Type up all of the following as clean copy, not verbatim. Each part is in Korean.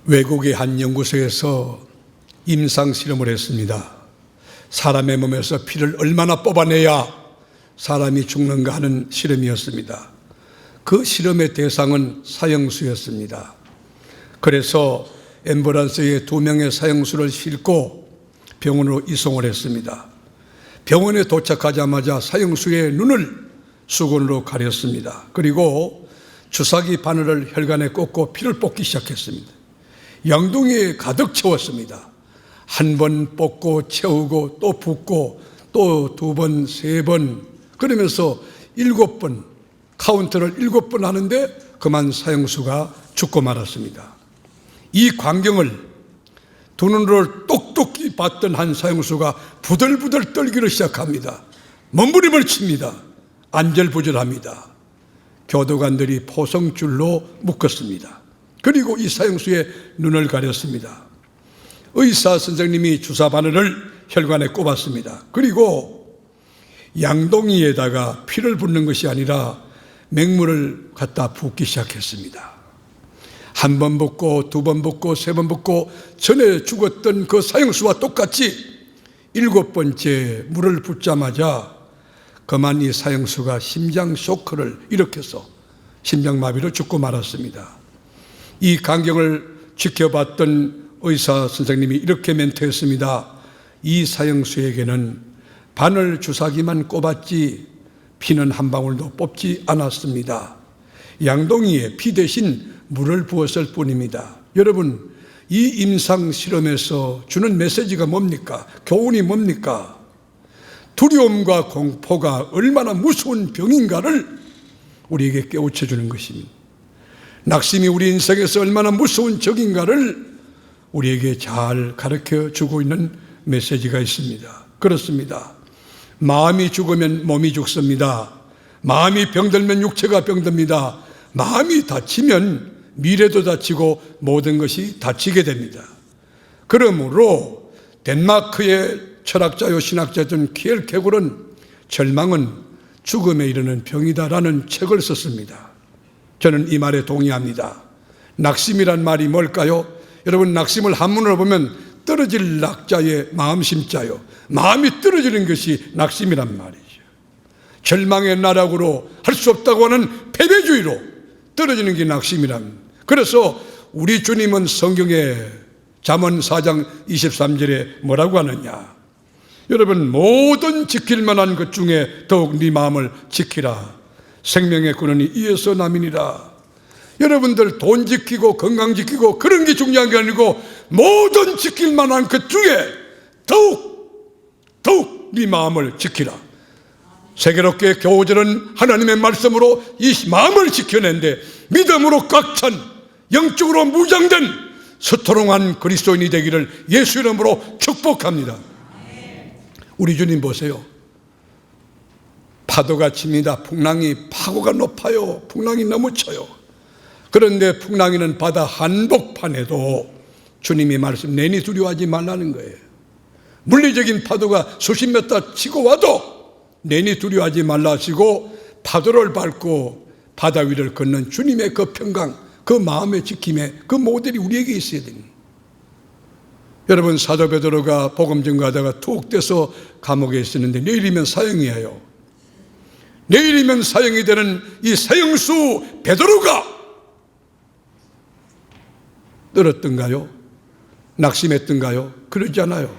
외국의 한 연구소에서 임상 실험을 했습니다. 사람의 몸에서 피를 얼마나 뽑아내야 사람이 죽는가 하는 실험이었습니다. 그 실험의 대상은 사형수였습니다. 그래서 앰뷸런스에 2명의 사형수를 싣고 병원으로 이송을 했습니다. 병원에 도착하자마자 사형수의 눈을 수건으로 가렸습니다. 그리고 주사기 바늘을 혈관에 꽂고 피를 뽑기 시작했습니다. 양동이에 가득 채웠습니다. 한 번 뽑고 채우고 또 붓고 또 2번, 3번 그러면서 7번 카운트를 7번 하는데 그만 사형수가 죽고 말았습니다. 이 광경을 두 눈으로 똑똑히 봤던 한 사형수가 부들부들 떨기를 시작합니다. 몸부림을 칩니다. 안절부절합니다. 교도관들이 포성줄로 묶었습니다. 그리고 이 사형수의 눈을 가렸습니다. 의사 선생님이 주사 바늘을 혈관에 꼽았습니다. 그리고 양동이에다가 피를 붓는 것이 아니라 맹물을 갖다 붓기 시작했습니다. 1번 붓고 2번 붓고 3번 붓고 전에 죽었던 그 사형수와 똑같이 7번째 물을 붓자마자 그만 이 사형수가 심장 쇼크를 일으켜서 심장마비로 죽고 말았습니다. 이 광경을 지켜봤던 의사 선생님이 이렇게 멘트했습니다. 이 사형수에게는 바늘 주사기만 꼽았지 피는 한 방울도 뽑지 않았습니다. 양동이에 피 대신 물을 부었을 뿐입니다. 여러분, 이 임상 실험에서 주는 메시지가 뭡니까? 교훈이 뭡니까? 두려움과 공포가 얼마나 무서운 병인가를 우리에게 깨우쳐 주는 것입니다. 낙심이 우리 인생에서 얼마나 무서운 적인가를 우리에게 잘 가르쳐 주고 있는 메시지가 있습니다. 그렇습니다. 마음이 죽으면 몸이 죽습니다. 마음이 병들면 육체가 병듭니다. 마음이 다치면 미래도 다치고 모든 것이 다치게 됩니다. 그러므로 덴마크의 철학자요 신학자였던 키엘케골은 절망은 죽음에 이르는 병이다라는 책을 썼습니다. 저는 이 말에 동의합니다. 낙심이란 말이 뭘까요? 여러분, 낙심을 한문으로 보면 떨어질 낙자의 마음심자요. 마음이 떨어지는 것이 낙심이란 말이죠. 절망의 나락으로 할 수 없다고 하는 패배주의로 떨어지는 게 낙심이랍니다. 그래서 우리 주님은 성경에 잠언 4장 23절에 뭐라고 하느냐? 여러분, 모든 지킬 만한 것 중에 더욱 네 마음을 지키라. 생명의 근원이 이에서 남이니라. 여러분들 돈 지키고 건강 지키고 그런 게 중요한 게 아니고 모든 지킬 만한 것 중에 더욱 네 마음을 지키라. 세계롭게 교우들은 하나님의 말씀으로 이 마음을 지켜낸데 믿음으로 꽉 찬 영적으로 무장된 스트롱한 그리스도인이 되기를 예수 이름으로 축복합니다. 우리 주님 보세요. 파도가 칩니다. 풍랑이 파고가 높아요. 풍랑이 너무 쳐요. 그런데 풍랑이는 바다 한복판에도 주님이 말씀 내니 두려워하지 말라는 거예요. 물리적인 파도가 수십 메터 치고 와도 내니 두려워하지 말라 하시고 파도를 밟고 바다 위를 걷는 주님의 그 평강, 그 마음의 지킴의 그 모델이 우리에게 있어야 됩니다. 여러분, 사도 베드로가 복음 전가하다가 투옥돼서 감옥에 있었는데 내일이면 사형이에요. 내일이면 사형이 되는 이 사형수 베드로가 떨었던가요? 낙심했던가요? 그러지 않아요.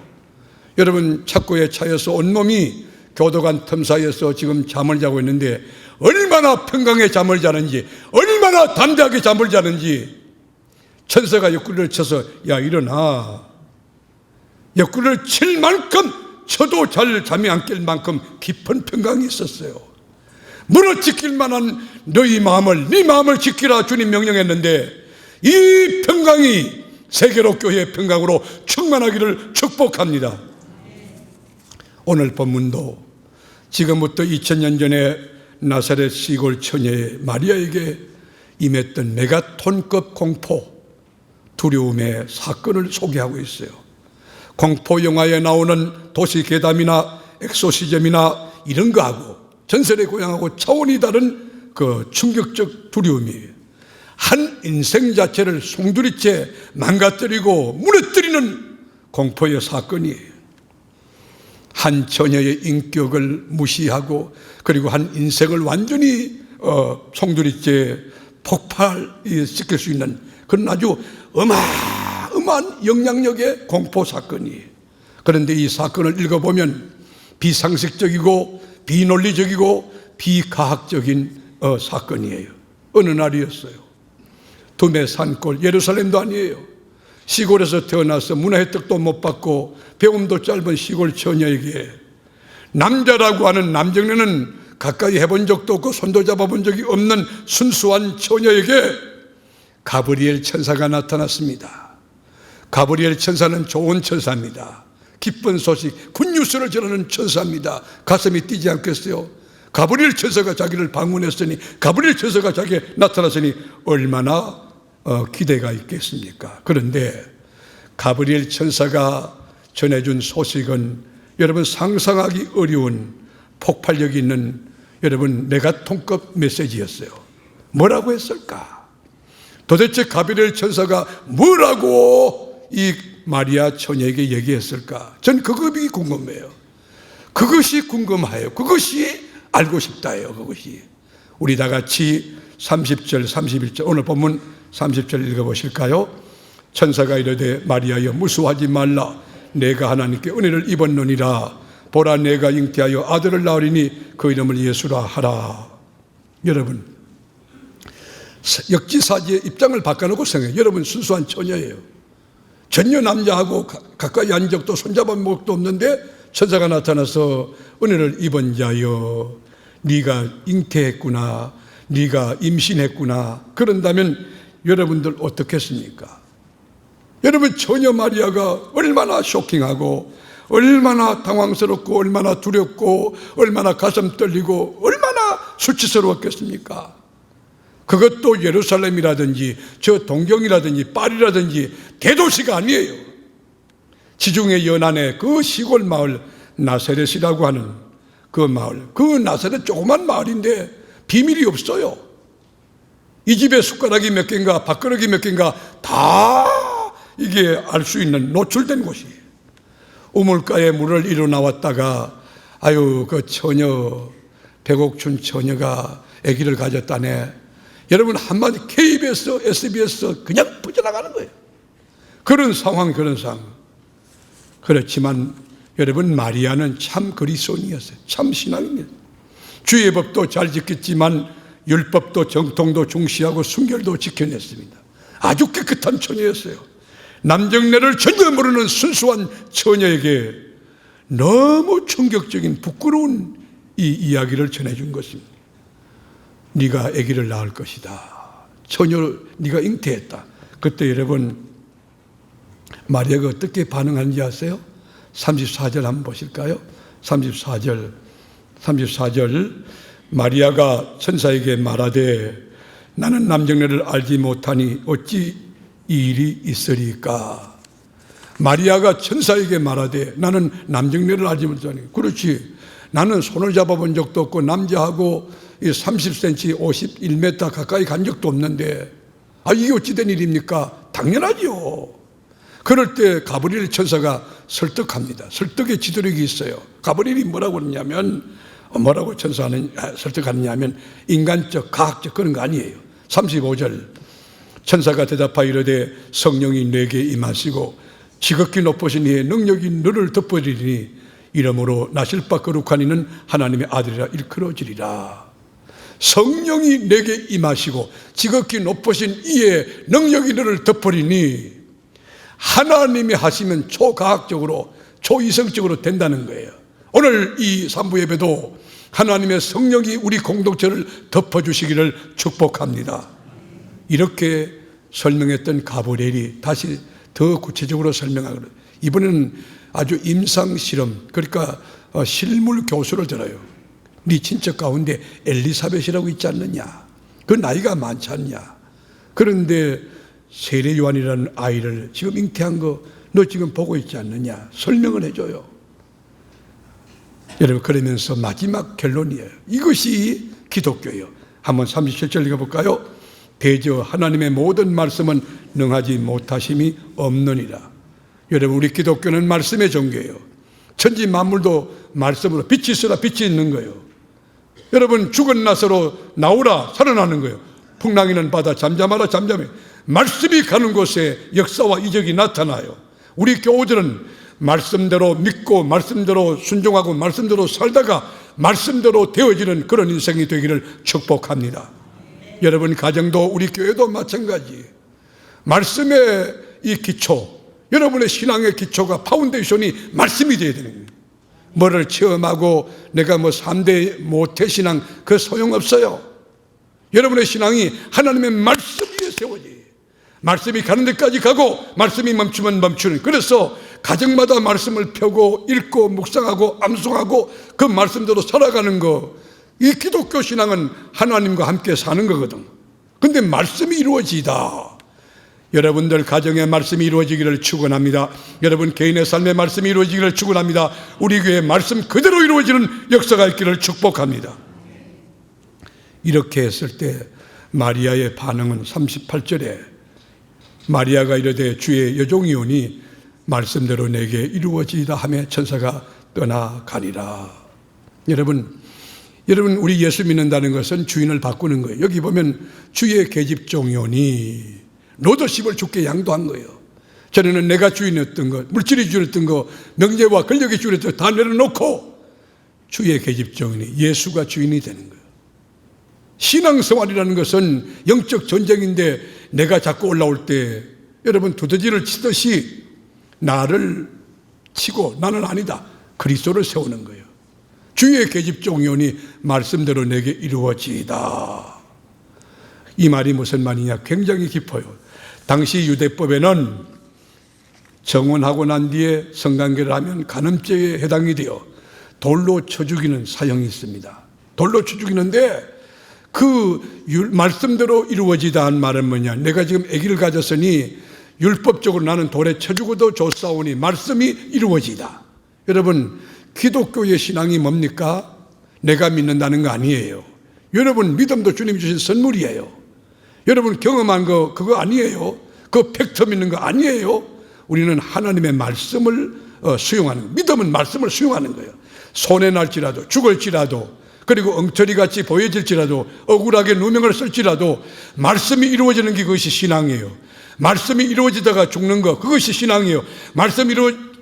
여러분, 착고에 차여서 온몸이 교도관 틈 사이에서 지금 잠을 자고 있는데 얼마나 평강에 잠을 자는지, 얼마나 담대하게 잠을 자는지 천사가 옆구리를 쳐서 야 일어나. 옆구리를 칠 만큼 쳐도 잘 잠이 안 깰 만큼 깊은 평강이 있었어요. 무너 지킬 만한 너희 마음을, 네 마음을 지키라 주님 명령했는데 이 평강이 세계로 교회의 평강으로 충만하기를 축복합니다. 오늘 본문도 지금부터 2000년 전에 나사렛 시골 처녀의 마리아에게 임했던 메가톤급 공포, 두려움의 사건을 소개하고 있어요. 공포 영화에 나오는 도시 괴담이나 엑소시즘이나 이런 거하고 전설의 고향하고 차원이 다른 그 충격적 두려움이에요. 한 인생 자체를 송두리째 망가뜨리고 무너뜨리는 공포의 사건이에요. 한 처녀의 인격을 무시하고 그리고 한 인생을 완전히 송두리째 폭발시킬 수 있는 그런 아주 어마어마한 영향력의 공포 사건이에요. 그런데 이 사건을 읽어보면 비상식적이고 비논리적이고 비과학적인 사건이에요. 어느 날이었어요. 두메 산골, 예루살렘도 아니에요. 시골에서 태어나서 문화혜택도 못 받고 배움도 짧은 시골 처녀에게 남자라고 하는 남정네는 가까이 해본 적도 없고 손도 잡아본 적이 없는 순수한 처녀에게 가브리엘 천사가 나타났습니다. 가브리엘 천사는 좋은 천사입니다. 기쁜 소식, 굿뉴스를 전하는 천사입니다. 가슴이 뛰지 않겠어요? 가브리엘 천사가 자기를 방문했으니, 가브리엘 천사가 자기에게 나타났으니 얼마나 기대가 있겠습니까? 그런데 가브리엘 천사가 전해준 소식은 여러분 상상하기 어려운 폭발력 있는 여러분 메가톤급 메시지였어요. 뭐라고 했을까? 도대체 가브리엘 천사가 뭐라고 이 마리아 처녀에게 얘기했을까? 전 그것이 궁금해요. 그것이 궁금해요. 그것이 알고 싶다예요. 그것이. 우리 다 같이 30절 31절 오늘 본문 30절 읽어보실까요? 천사가 이르되 마리아여 무수하지 말라. 내가 하나님께 은혜를 입었느니라. 보라 내가 잉태하여 아들을 낳으리니 그 이름을 예수라 하라. 여러분 역지사지의 입장을 바꿔놓고 생각해요. 여러분 순수한 처녀예요. 전혀 남자하고 가까이 앉은 적도 손잡은 적도 없는데 천사가 나타나서 은혜를 입은 자여 네가 잉태했구나, 네가 임신했구나. 그런다면 여러분들 어떻겠습니까? 여러분 처녀 마리아가 얼마나 쇼킹하고 얼마나 당황스럽고 얼마나 두렵고 얼마나 가슴 떨리고 얼마나 수치스러웠겠습니까? 그것도 예루살렘이라든지 저 동경이라든지 파리라든지 대도시가 아니에요. 지중해 연안의 그 시골 마을 나사렛이라고 하는 그 마을, 그 나사렛 조그만 마을인데 비밀이 없어요. 이 집에 숟가락이 몇 개인가 밥그릇이 몇 개인가 다 이게 알 수 있는 노출된 곳이에요. 우물가에 물을 이루 나왔다가 아유 그 처녀 백옥춘 처녀가 아기를 가졌다네. 여러분 한마디 KBS, SBS 그냥 퍼져나가는 거예요. 그런 상황. 그렇지만 여러분 마리아는 참 그리스도인이었어요. 참 신앙입니다. 주의 법도 잘 지켰지만 율법도 정통도 중시하고 순결도 지켜냈습니다. 아주 깨끗한 처녀였어요. 남정네를 전혀 모르는 순수한 처녀에게 너무 충격적인 부끄러운 이 이야기를 전해준 것입니다. 네가 아기를 낳을 것이다. 처녀 네가 잉태했다. 그때 여러분 마리아가 어떻게 반응하는지 아세요? 34절 한번 보실까요? 34절 마리아가 천사에게 말하되 나는 남정네를 알지 못하니 어찌 이 일이 있으리까? 마리아가 천사에게 말하되 나는 남정네를 알지 못하니 그렇지 나는 손을 잡아본 적도 없고 남자하고 30cm 51m 가까이 간 적도 없는데 이게 어찌 된 일입니까? 당연하죠. 그럴 때 가브리엘 천사가 설득합니다. 설득의 지도력이 있어요. 가브리엘이 뭐라고 그러냐면 뭐라고 설득하느냐면 인간적 과학적 그런 거 아니에요. 35절 천사가 대답하여 이르되 성령이 내게 임하시고 지극히 높으신 이의 능력이 너를 덮어지리니 이러므로 나실 바 거룩한 이는 하나님의 아들이라 일컬어지리라. 성령이 내게 임하시고 지극히 높으신 이의 능력이 너를 덮으리니 하나님이 하시면 초과학적으로 초이성적으로 된다는 거예요. 오늘 이 3부 예배도 하나님의 성령이 우리 공동체를 덮어주시기를 축복합니다. 이렇게 설명했던 가브리엘이 다시 더 구체적으로 설명하거든요. 이번에는 아주 임상실험, 그러니까 실물 교수를 들어요. 네 친척 가운데 엘리사벳이라고 있지 않느냐? 그 나이가 많지 않냐? 그런데 세례 요한이라는 아이를 지금 잉태한 거 너 지금 보고 있지 않느냐? 설명을 해줘요. 여러분 그러면서 마지막 결론이에요. 이것이 기독교예요. 한번 37절 읽어볼까요? 대저 하나님의 모든 말씀은 능하지 못하심이 없느니라. 여러분, 우리 기독교는 말씀의 종교예요. 천지 만물도 말씀으로 빛이 있으라 빛이 있는 거예요. 여러분, 죽은 나사로 나오라 살아나는 거예요. 풍랑이는 바다 잠잠하라 잠잠해. 말씀이 가는 곳에 역사와 이적이 나타나요. 우리 교우들은 말씀대로 믿고 말씀대로 순종하고 말씀대로 살다가 말씀대로 되어지는 그런 인생이 되기를 축복합니다. 여러분, 가정도 우리 교회도 마찬가지. 말씀의 이 기초, 여러분의 신앙의 기초가 파운데이션이 말씀이 되어야 되는 거예요. 뭐를 체험하고 내가 뭐 3대 모태신앙 그 소용없어요. 여러분의 신앙이 하나님의 말씀 위에 세워져요. 말씀이 가는 데까지 가고 말씀이 멈추면 멈추는. 그래서 가정마다 말씀을 펴고 읽고 묵상하고 암송하고 그 말씀대로 살아가는 거, 이 기독교 신앙은 하나님과 함께 사는 거거든. 근데 말씀이 이루어지다. 여러분들 가정의 말씀이 이루어지기를 축원합니다. 여러분 개인의 삶의 말씀이 이루어지기를 축원합니다. 우리 교회의 말씀 그대로 이루어지는 역사가 있기를 축복합니다. 이렇게 했을 때 마리아의 반응은 38절에 마리아가 이르되 주의 여종이오니 말씀대로 내게 이루어지이다 하며 천사가 떠나가니라. 여러분 우리 예수 믿는다는 것은 주인을 바꾸는 거예요. 여기 보면 주의 계집종이오니 로더십을 주께 양도한 거예요. 전에는 내가 주인이었던 것, 물질이 주인이었던 것, 명예와 권력이 주인이었던 것 다 내려놓고 주의 계집종이니 예수가 주인이 되는 거예요. 신앙생활이라는 것은 영적 전쟁인데 내가 자꾸 올라올 때 여러분 두더지를 치듯이 나를 치고 나는 아니다. 그리스도를 세우는 거예요. 주의 계집종이오니 말씀대로 내게 이루어지이다. 이 말이 무슨 말이냐? 굉장히 깊어요. 당시 유대법에는 정혼하고 난 뒤에 성관계를 하면 간음죄에 해당이 되어 돌로 쳐 죽이는 사형이 있습니다. 돌로 쳐 죽이는데 그 말씀대로 이루어지다 한 말은 뭐냐? 내가 지금 아기를 가졌으니 율법적으로 나는 돌에 쳐 죽어도 좋사오니 말씀이 이루어지다. 여러분, 기독교의 신앙이 뭡니까? 내가 믿는다는 거 아니에요. 여러분, 믿음도 주님이 주신 선물이에요. 여러분, 경험한 거 그거 아니에요. 그 팩트 믿는 거 아니에요. 우리는 하나님의 말씀을 수용하는 거예요. 믿음은 말씀을 수용하는 거예요. 손해 날지라도 죽을지라도 그리고 엉터리같이 보여질지라도 억울하게 누명을 쓸지라도 말씀이 이루어지는 게 그것이 신앙이에요. 말씀이 이루어지다가 죽는 거 그것이 신앙이에요. 말씀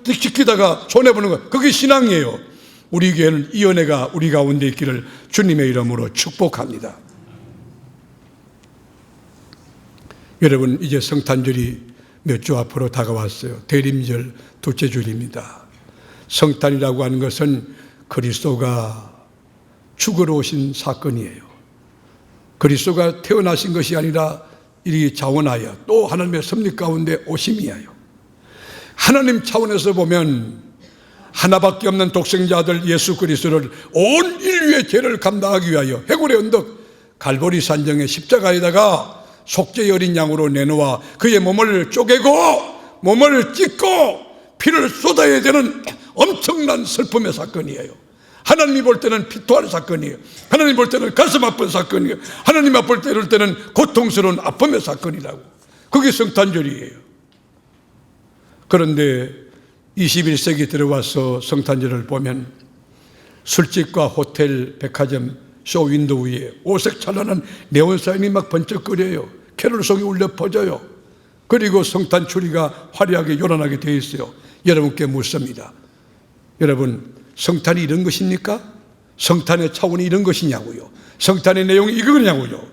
지키다가 손해보는 거 그게 신앙이에요. 우리 교회는 이 은혜가 우리 가운데 있기를 주님의 이름으로 축복합니다. 여러분, 이제 성탄절이 몇 주 앞으로 다가왔어요. 대림절 둘째 주일입니다. 성탄이라고 하는 것은 그리스도가 죽으러 오신 사건이에요. 그리스도가 태어나신 것이 아니라 이 자원하여 또 하나님의 섭리 가운데 오심이에요. 하나님 차원에서 보면 하나밖에 없는 독생자 아들 예수 그리스도를 온 인류의 죄를 감당하기 위하여 해골의 언덕 갈보리 산정의 십자가에다가 속죄의 어린 양으로 내놓아 그의 몸을 쪼개고 몸을 찢고 피를 쏟아야 되는 엄청난 슬픔의 사건이에요. 하나님이 볼 때는 피토할 사건이에요. 하나님 볼 때는 가슴 아픈 사건이에요. 하나님 볼 때는 고통스러운 아픔의 사건이라고. 그게 성탄절이에요. 그런데 21세기 들어와서 성탄절을 보면 술집과 호텔, 백화점 쇼윈도 위에 오색 찬란한 네온사인이 막 번쩍거려요. 캐롤송이 울려 퍼져요. 그리고 성탄 추리가 화려하게 요란하게 되어 있어요. 여러분께 묻습니다. 여러분, 성탄이 이런 것입니까? 성탄의 차원이 이런 것이냐고요? 성탄의 내용이 이거냐고요?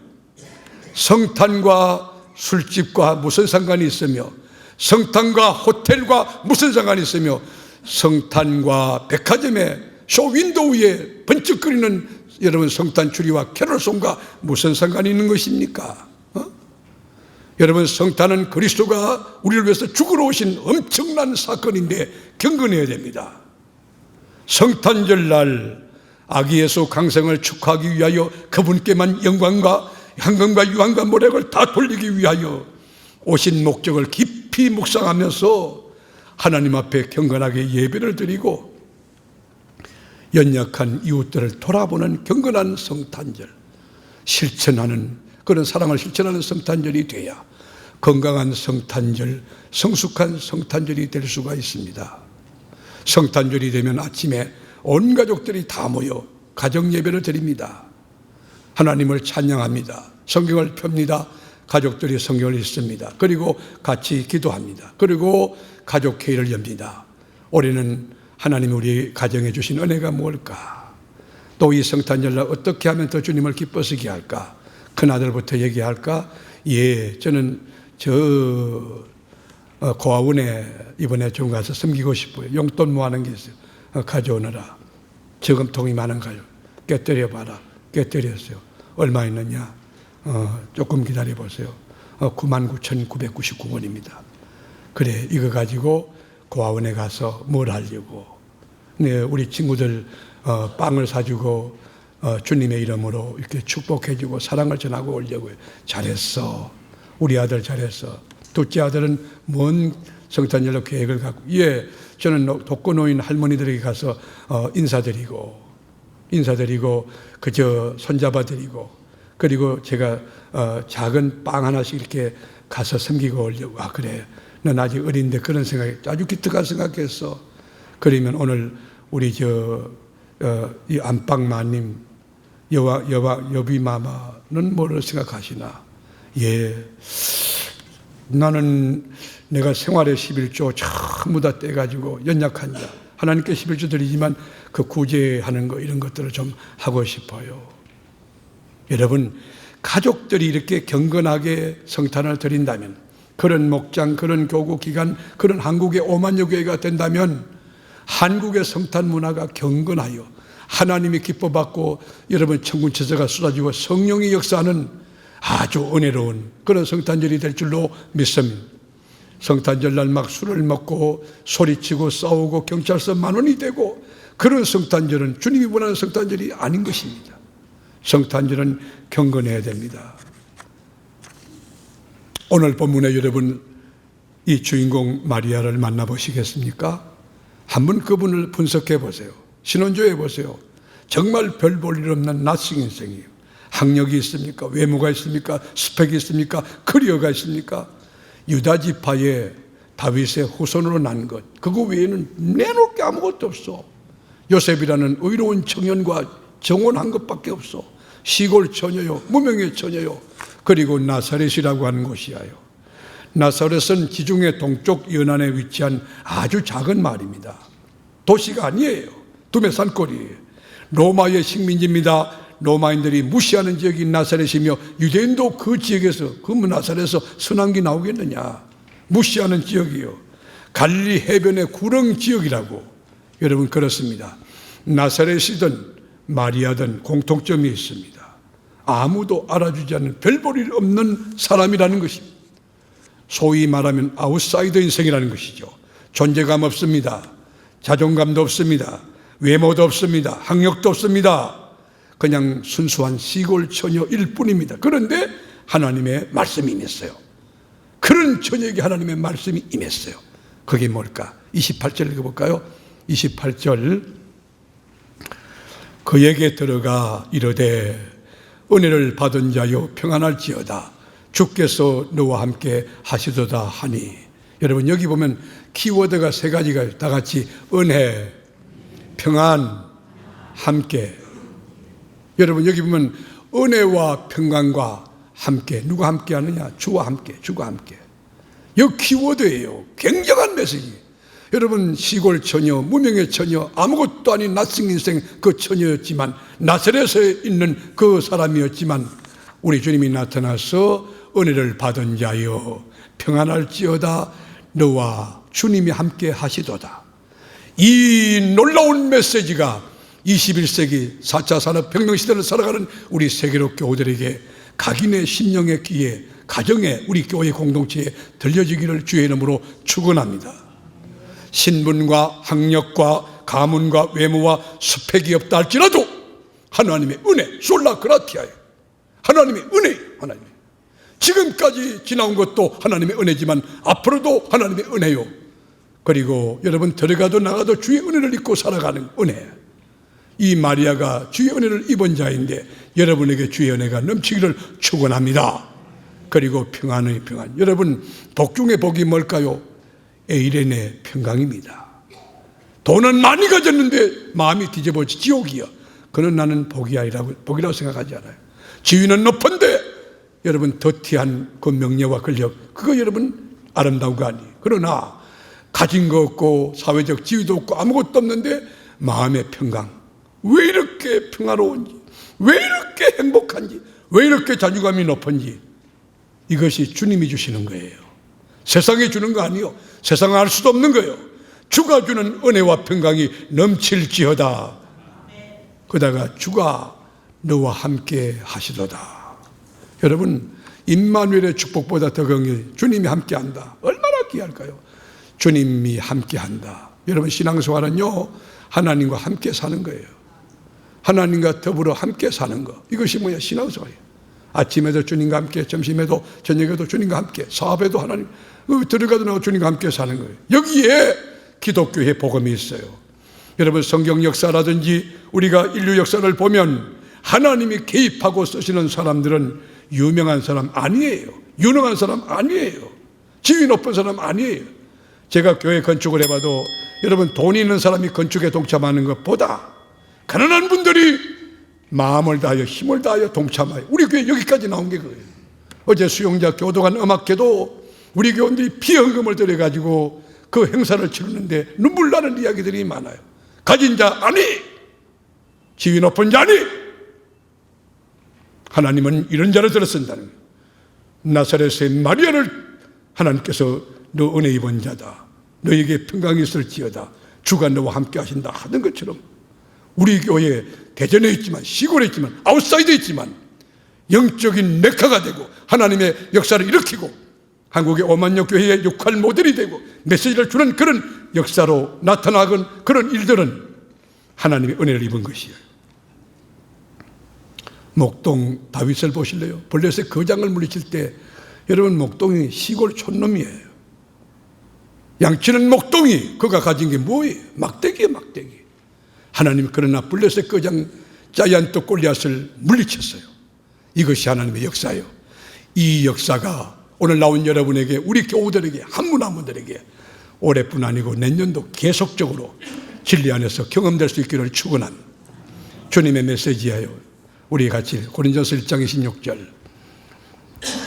성탄과 술집과 무슨 상관이 있으며 성탄과 호텔과 무슨 상관이 있으며 성탄과 백화점의 쇼윈도 위에 번쩍거리는 여러분 성탄 추리와 캐롤송과 무슨 상관이 있는 것입니까? 여러분, 성탄은 그리스도가 우리를 위해서 죽으러 오신 엄청난 사건인데 경건해야 됩니다. 성탄절 날 아기 예수 강생을 축하하기 위하여 그분께만 영광과 향금과 유황과 모략을 다 돌리기 위하여 오신 목적을 깊이 묵상하면서 하나님 앞에 경건하게 예배를 드리고 연약한 이웃들을 돌아보는 경건한 성탄절 실천하는 그런 사랑을 실천하는 성탄절이 돼야 건강한 성탄절, 성숙한 성탄절이 될 수가 있습니다. 성탄절이 되면 아침에 온 가족들이 다 모여 가정 예배를 드립니다. 하나님을 찬양합니다. 성경을 펴니다. 가족들이 성경을 읽습니다. 그리고 같이 기도합니다. 그리고 가족 회의를 엽니다. 올해는 하나님이 우리 가정에 주신 은혜가 뭘까? 또 이 성탄절날 어떻게 하면 더 주님을 기뻐지게 할까? 큰아들부터 얘기할까? 예, 저는 고아원에 이번에 좀 가서 섬기고 싶어요. 용돈 모아는 게 있어요. 가져오느라 저금통이 많은가요? 깨뜨려봐라. 깨뜨렸어요. 얼마 있느냐? 조금 기다려보세요. 99,999원입니다. 그래, 이거 가지고 고아원에 가서 뭘 하려고. 네, 우리 친구들 빵을 사주고 주님의 이름으로 이렇게 축복해주고 사랑을 전하고 오려고요. 잘했어. 우리 아들 잘했어. 둘째 아들은 먼 성탄절로 계획을 갖고, 예, 저는 독거노인 할머니들에게 가서 인사드리고 그저 손잡아드리고, 그리고 제가 작은 빵 하나씩 이렇게 가서 섬기고 오려고. 아, 그래, 넌 아직 어린데 그런 생각이 아주 기특한 생각했어. 그러면 오늘 우리 이 안방마님 여비마마는 뭐를 생각하시나? 예, 나는 내가 생활의 11조 전부 다 떼가지고 연약한 자, 하나님께 11조 드리지만 그 구제하는 거 이런 것들을 좀 하고 싶어요. 여러분, 가족들이 이렇게 경건하게 성탄을 드린다면, 그런 목장, 그런 교구 기관, 그런 한국의 5만여 교회가 된다면 한국의 성탄 문화가 경건하여 하나님이 기뻐받고 여러분 천군 천사가 쏟아지고 성령이 역사하는 아주 은혜로운 그런 성탄절이 될 줄로 믿습니다. 성탄절 날 막 술을 먹고 소리치고 싸우고 경찰서 만원이 되고 그런 성탄절은 주님이 원하는 성탄절이 아닌 것입니다. 성탄절은 경건해야 됩니다. 오늘 본문에 여러분 이 주인공 마리아를 만나보시겠습니까? 한번 그분을 분석해 보세요. 신원조해 보세요. 정말 별 볼 일 없는 낯선 인생이에요. 학력이 있습니까? 외모가 있습니까? 스펙이 있습니까? 커리어가 있습니까? 유다 지파의 다윗의 후손으로 난 것, 그거 외에는 내놓을 게 아무것도 없어. 요셉이라는 의로운 청년과 정혼한 것밖에 없어. 시골 처녀요, 무명의 처녀요. 그리고 나사렛이라고 하는 곳이야요. 나사렛은 지중해 동쪽 연안에 위치한 아주 작은 마을입니다. 도시가 아니에요. 두메산골이에요. 로마의 식민지입니다. 로마인들이 무시하는 지역이 나사렛이며 유대인도 그 지역에서, 그 나사렛에서 선한기 나오겠느냐. 무시하는 지역이요. 갈릴리 해변의 구렁 지역이라고. 여러분, 그렇습니다. 나사렛이든 마리아든 공통점이 있습니다. 아무도 알아주지 않는 별 볼 일 없는 사람이라는 것입니다. 소위 말하면 아웃사이더 인생이라는 것이죠. 존재감 없습니다. 자존감도 없습니다. 외모도 없습니다. 학력도 없습니다. 그냥 순수한 시골 처녀일 뿐입니다. 그런데 하나님의 말씀이 임했어요. 그런 처녀에게 하나님의 말씀이 임했어요. 그게 뭘까? 28절 읽어볼까요? 28절, 그에게 들어가 이르되 은혜를 받은 자여 평안할지어다 주께서 너와 함께 하시도다 하니. 여러분, 여기 보면 키워드가 세 가지가 다 같이 은혜, 평안, 함께. 여러분, 여기 보면 은혜와 평안과 함께. 누가 함께 하느냐? 주와 함께, 주가 함께. 이 키워드예요. 굉장한 메시지. 여러분, 시골 처녀, 무명의 처녀, 아무것도 아닌 낯선 인생 그 처녀였지만, 나사렛에 있는 그 사람이었지만 우리 주님이 나타나서 은혜를 받은 자여 평안할지어다 너와 주님이 함께 하시도다. 이 놀라운 메시지가 21세기 4차 산업혁명 시대를 살아가는 우리 세계로 교우들에게 각인의 심령의 귀에, 가정에, 우리 교회 공동체에 들려지기를 주의 이름으로 축원합니다. 신분과 학력과 가문과 외모와 스펙이 없다 할지라도 하나님의 은혜, 솔라 그라티아예요. 하나님의 은혜, 하나님의. 지금까지 지나온 것도 하나님의 은혜지만 앞으로도 하나님의 은혜요. 그리고 여러분, 들어가도 나가도 주의 은혜를 입고 살아가는 은혜. 이 마리아가 주의 은혜를 입은 자인데 여러분에게 주의 은혜가 넘치기를 축원합니다. 그리고 평안의 평안. 여러분, 복 중에 복이 뭘까요? 에이렌의 평강입니다. 돈은 많이 가졌는데 마음이 뒤집어지 지옥이야. 그는 나는 복이라고 생각하지 않아요. 지위는 높은데 여러분 더티한 그 명예와 권력, 그거 여러분 아름다운 거 아니에요. 그러나 가진 거 없고 사회적 지위도 없고 아무것도 없는데 마음의 평강, 왜 이렇게 평화로운지, 왜 이렇게 행복한지, 왜 이렇게 자존감이 높은지, 이것이 주님이 주시는 거예요. 세상이 주는 거 아니요. 세상은 알 수도 없는 거예요. 주가 주는 은혜와 평강이 넘칠지어다. 그러다가 주가 너와 함께 하시도다. 여러분, 임마누엘의 축복보다 더 긍휼, 주님이 함께 한다. 얼마나 귀할까요? 주님이 함께 한다. 여러분, 신앙생활은요, 하나님과 함께 사는 거예요. 하나님과 더불어 함께 사는 거. 이것이 뭐야? 신앙생활이에요. 아침에도 주님과 함께, 점심에도, 저녁에도 주님과 함께, 사업에도 하나님, 들어가도 나고 주님과 함께 사는 거예요. 여기에 기독교의 복음이 있어요. 여러분, 성경 역사라든지 우리가 인류 역사를 보면 하나님이 개입하고 쓰시는 사람들은 유명한 사람 아니에요. 유능한 사람 아니에요. 지위 높은 사람 아니에요. 제가 교회 건축을 해봐도 여러분, 돈이 있는 사람이 건축에 동참하는 것보다 가난한 분들이 마음을 다하여 힘을 다하여 동참하여, 우리 교회 여기까지 나온 게 그거예요. 어제 수용자 교도관 음악회도 우리 교원들이 비헌금을 들여가지고 그 행사를 치르는데 눈물 나는 이야기들이 많아요. 가진 자 아니, 지위 높은 자 아니, 하나님은 이런 자를 들어쓴다는 거예요. 나사렛의 마리아를 하나님께서 너 은혜 입은 자다, 너에게 평강이 있을지어다, 주가 너와 함께 하신다 하던 것처럼 우리 교회 대전에 있지만, 시골에 있지만, 아웃사이드에 있지만 영적인 메카가 되고 하나님의 역사를 일으키고 한국의 5만여 교회의 역할 모델이 되고 메시지를 주는 그런 역사로 나타나건 그런 일들은 하나님의 은혜를 입은 것이에요. 목동 다윗을 보실래요? 블레셋 거장을 물리칠 때 여러분, 목동이 시골 촌놈이에요. 양치는 목동이 그가 가진 게 뭐예요? 막대기예요, 막대기. 하나님이 그러나 블레셋 거장 자이언트 골리앗을 물리쳤어요. 이것이 하나님의 역사예요. 이 역사가 오늘 나온 여러분에게, 우리 교우들에게, 한 분 한 분들에게 올해뿐 아니고 내년도 계속적으로 진리 안에서 경험될 수 있기를 축원한 주님의 메시지예요. 우리 같이 고린도서 1장 26절,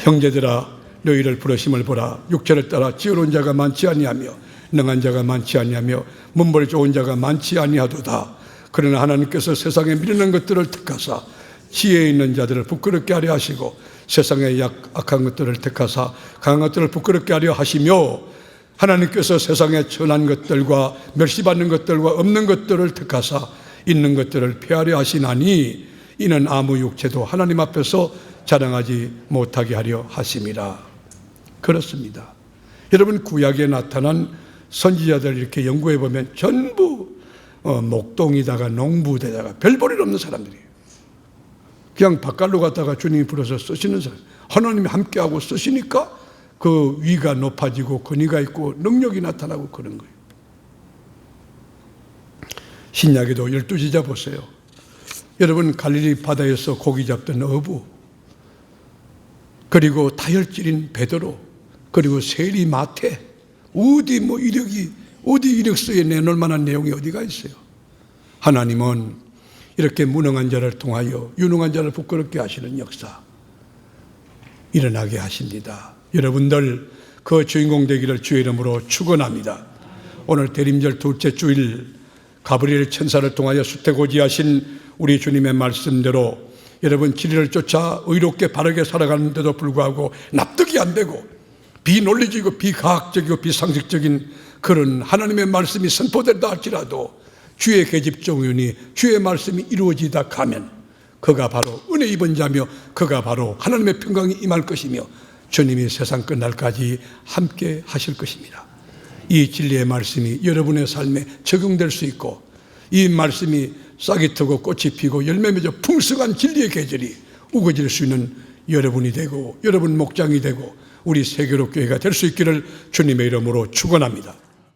형제들아 너희를 부르심을 보라. 육체를 따라 지혜로운 자가 많지 아니하며 능한 자가 많지 아니하며 문벌 좋은 자가 많지 아니하도다. 그러나 하나님께서 세상에 미련한 것들을 택하사 지혜 있는 자들을 부끄럽게 하려 하시고 세상에 악한 것들을 택하사 강한 것들을 부끄럽게 하려 하시며, 하나님께서 세상에 천한 것들과 멸시받는 것들과 없는 것들을 택하사 있는 것들을 폐하려 하시나니 이는 아무 육체도 하나님 앞에서 자랑하지 못하게 하려 하심이라. 그렇습니다. 여러분, 구약에 나타난 선지자들 이렇게 연구해 보면 전부 목동이다가 농부대다가 별 볼 일 없는 사람들이에요. 그냥 밭갈로 갔다가 주님이 불러서 쓰시는 사람, 하나님이 함께하고 쓰시니까 그 위가 높아지고 권위가 있고 능력이 나타나고 그런 거예요. 신약에도 12지자 보세요. 여러분, 갈릴리 바다에서 고기 잡던 어부, 그리고 다혈질인 베드로, 그리고 세리 마태, 어디 이력서에 내놓을 만한 내용이 어디가 있어요? 하나님은 이렇게 무능한 자를 통하여 유능한 자를 부끄럽게 하시는 역사 일어나게 하십니다. 여러분들 그 주인공 되기를 주의 이름으로 축원합니다. 오늘 대림절 둘째 주일 가브리엘 천사를 통하여 수태고지하신 우리 주님의 말씀대로 여러분, 진리를 쫓아 의롭게 바르게 살아가는데도 불구하고 납득이 안 되고 비논리적이고 비과학적이고 비상식적인 그런 하나님의 말씀이 선포된다 할지라도 주의 계집종이니 주의 말씀이 이루어지다 가면 그가 바로 은혜 입은 자며 그가 바로 하나님의 평강이 임할 것이며 주님이 세상 끝날까지 함께 하실 것입니다. 이 진리의 말씀이 여러분의 삶에 적용될 수 있고 이 말씀이 싹이 트고 꽃이 피고 열매 맺어 풍성한 진리의 계절이 우거질 수 있는 여러분이 되고 여러분 목장이 되고 우리 세계로 교회가 될 수 있기를 주님의 이름으로 축원합니다.